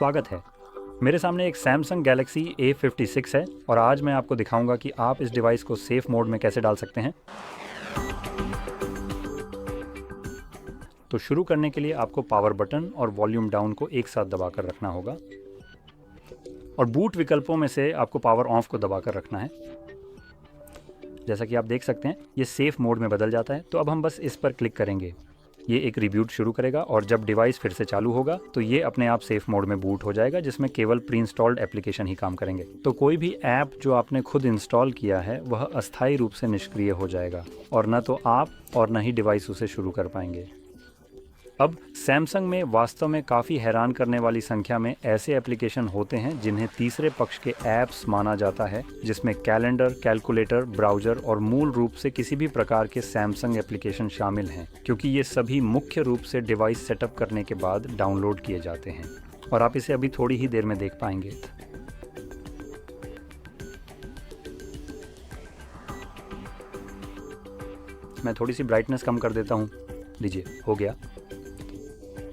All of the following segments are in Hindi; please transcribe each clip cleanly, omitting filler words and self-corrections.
स्वागत है। मेरे सामने एक Samsung Galaxy A56 है और आज मैं आपको दिखाऊंगा कि आप इस डिवाइस को सेफ मोड में कैसे डाल सकते हैं। तो शुरू करने के लिए आपको पावर बटन और वॉल्यूम डाउन को एक साथ दबाकर रखना होगा और बूट विकल्पों में से आपको पावर ऑफ को दबाकर रखना है। जैसा कि आप देख सकते हैं ये सेफ मोड में बदल जाता है। तो अब हम बस इस पर क्लिक करेंगे, ये एक रिबूट शुरू करेगा और जब डिवाइस फिर से चालू होगा तो ये अपने आप सेफ मोड में बूट हो जाएगा, जिसमें केवल प्री इंस्टॉल्ड एप्लीकेशन ही काम करेंगे। तो कोई भी ऐप जो आपने खुद इंस्टॉल किया है वह अस्थायी रूप से निष्क्रिय हो जाएगा और न तो आप और न ही डिवाइस उसे शुरू कर पाएंगे। अब सैमसंग में वास्तव में काफ़ी हैरान करने वाली संख्या में ऐसे एप्लीकेशन होते हैं जिन्हें तीसरे पक्ष के ऐप्स माना जाता है, जिसमें कैलेंडर, कैलकुलेटर, ब्राउज़र और मूल रूप से किसी भी प्रकार के सैमसंग एप्लीकेशन शामिल हैं, क्योंकि ये सभी मुख्य रूप से डिवाइस सेटअप करने के बाद डाउनलोड किए जाते हैं और आप इसे अभी थोड़ी ही देर में देख पाएंगे। मैं थोड़ी सी ब्राइटनेस कम कर देता हूँ, लीजिए हो गया।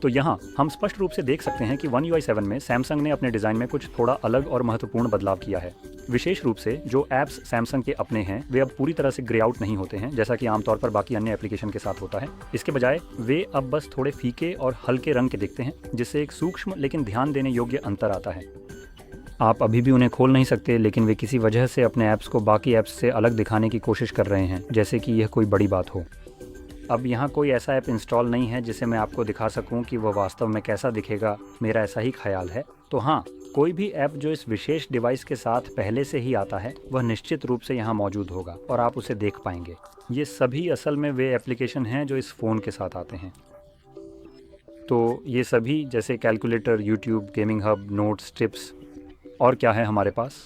तो यहाँ हम स्पष्ट रूप से देख सकते हैं कि One UI 7 में सैमसंग ने अपने डिज़ाइन में कुछ थोड़ा अलग और महत्वपूर्ण बदलाव किया है। विशेष रूप से जो ऐप्स सैमसंग के अपने हैं वे अब पूरी तरह से ग्रे आउट नहीं होते हैं, जैसा कि आमतौर पर बाकी अन्य एप्लीकेशन के साथ होता है। इसके बजाय वे अब बस थोड़े फीके और हल्के रंग के दिखते हैं, जिससे एक सूक्ष्म लेकिन ध्यान देने योग्य अंतर आता है। आप अभी भी उन्हें खोल नहीं सकते, लेकिन वे किसी वजह से अपने ऐप्स को बाकी ऐप्स से अलग दिखाने की कोशिश कर रहे हैं, जैसे कि यह कोई बड़ी बात हो। अब यहाँ कोई ऐसा ऐप इंस्टॉल नहीं है जिसे मैं आपको दिखा सकूँ कि वह वास्तव में कैसा दिखेगा, मेरा ऐसा ही ख्याल है। तो हाँ, कोई भी ऐप जो इस विशेष डिवाइस के साथ पहले से ही आता है वह निश्चित रूप से यहाँ मौजूद होगा और आप उसे देख पाएंगे। ये सभी असल में वे एप्लीकेशन हैं जो इस फ़ोन के साथ आते हैं। तो ये सभी जैसे calculator, YouTube, gaming hub, notes, tips और क्या है हमारे पास,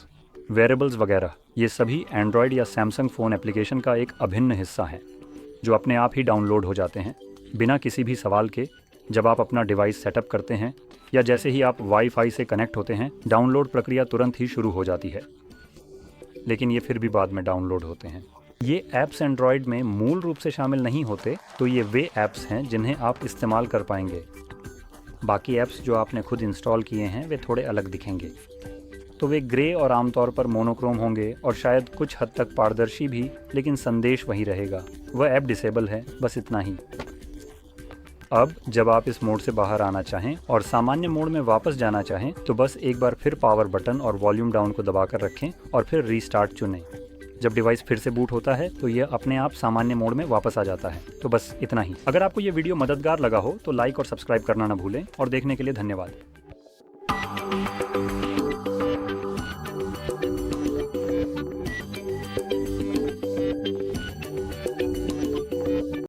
वेरेबल्स वगैरह, ये सभी एंड्रॉयड या सैमसंग फ़ोन एप्लीकेशन का एक अभिन्न हिस्सा है जो अपने आप ही डाउनलोड हो जाते हैं बिना किसी भी सवाल के। जब आप अपना डिवाइस सेटअप करते हैं या जैसे ही आप वाईफाई से कनेक्ट होते हैं, डाउनलोड प्रक्रिया तुरंत ही शुरू हो जाती है, लेकिन ये फिर भी बाद में डाउनलोड होते हैं। ये ऐप्स एंड्रॉयड में मूल रूप से शामिल नहीं होते, तो ये वे ऐप्स हैं जिन्हें आप इस्तेमाल कर पाएंगे। बाकी ऐप्स जो आपने खुद इंस्टॉल किए हैं वे थोड़े अलग दिखेंगे, तो वे ग्रे और आमतौर पर मोनोक्रोम होंगे और शायद कुछ हद तक पारदर्शी भी, लेकिन संदेश वही रहेगा, वह ऐप डिसेबल है, बस इतना ही। अब जब आप इस मोड से बाहर आना चाहें और सामान्य मोड में वापस जाना चाहें तो बस एक बार फिर पावर बटन और वॉल्यूम डाउन को दबाकर रखें और फिर रीस्टार्ट चुनें। जब डिवाइस फिर से बूट होता है तो यह अपने आप सामान्य मोड में वापस आ जाता है। तो बस इतना ही। अगर आपको ये वीडियो मददगार लगा हो तो लाइक और सब्सक्राइब करना न भूलें और देखने के लिए धन्यवाद।